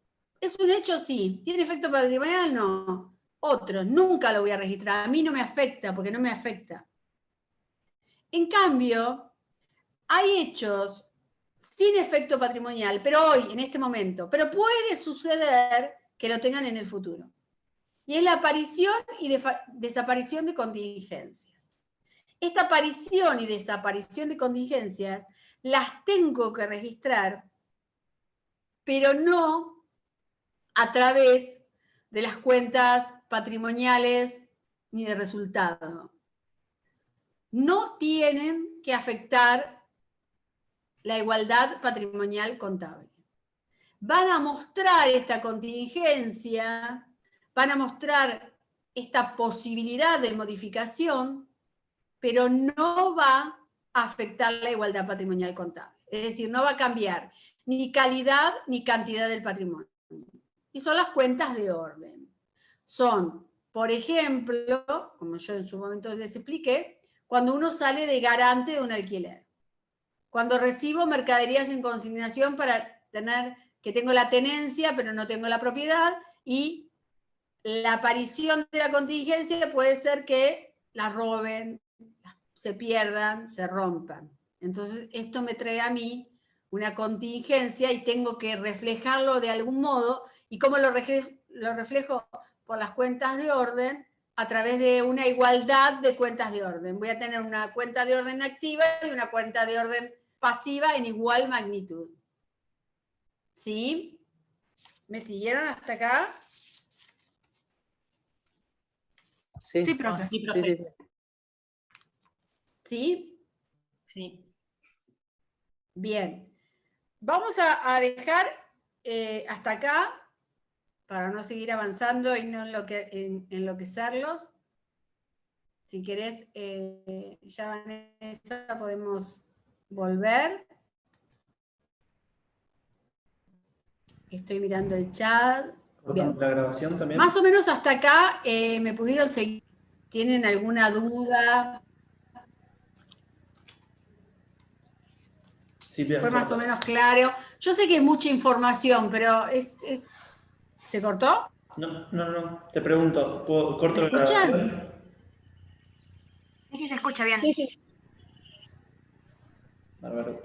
¿Es un hecho? Sí. ¿Tiene efecto patrimonial? No. Otros, nunca lo voy a registrar. A mí no me afecta, porque no me afecta. En cambio, hay hechos sin efecto patrimonial, pero hoy, en este momento, pero puede suceder que lo tengan en el futuro. Y es la aparición y desaparición de contingencias. Esta aparición y desaparición de contingencias las tengo que registrar, pero no a través de las cuentas patrimoniales ni de resultado. No tienen que afectar la igualdad patrimonial contable. Van a mostrar esta contingencia, van a mostrar esta posibilidad de modificación, pero no va a afectar la igualdad patrimonial contable. Es decir, no va a cambiar ni calidad ni cantidad del patrimonio. Y son las cuentas de orden. Son, por ejemplo, como yo en su momento les expliqué, cuando uno sale de garante de un alquiler. Cuando recibo mercaderías en consignación para tener, que tengo la tenencia, pero no tengo la propiedad, y la aparición de la contingencia puede ser que la roben, se pierdan, se rompan. Entonces, esto me trae a mí una contingencia y tengo que reflejarlo de algún modo. ¿Y cómo lo reflejo? Por las cuentas de orden, a través de una igualdad de cuentas de orden. Voy a tener una cuenta de orden activa y una cuenta de orden pasiva en igual magnitud. ¿Sí? ¿Me siguieron hasta acá? Sí, Sí, profe. Sí, sí, profe. sí. ¿Sí? Sí. Bien. Vamos a dejar hasta acá para no seguir avanzando y no enloquecerlos. Si querés, ya Vanessa, podemos volver. Estoy mirando el chat. ¿Cortamos la grabación también? Más o menos hasta acá me pudieron seguir. ¿Tienen alguna duda? Sí, bien, Fue más o corta. menos claro. Yo sé que es mucha información, pero ¿se cortó? No. Te pregunto, ¿corto ¿Me la escuchan? grabación? Sí, se escucha bien. Sí, sí. Bárbaro.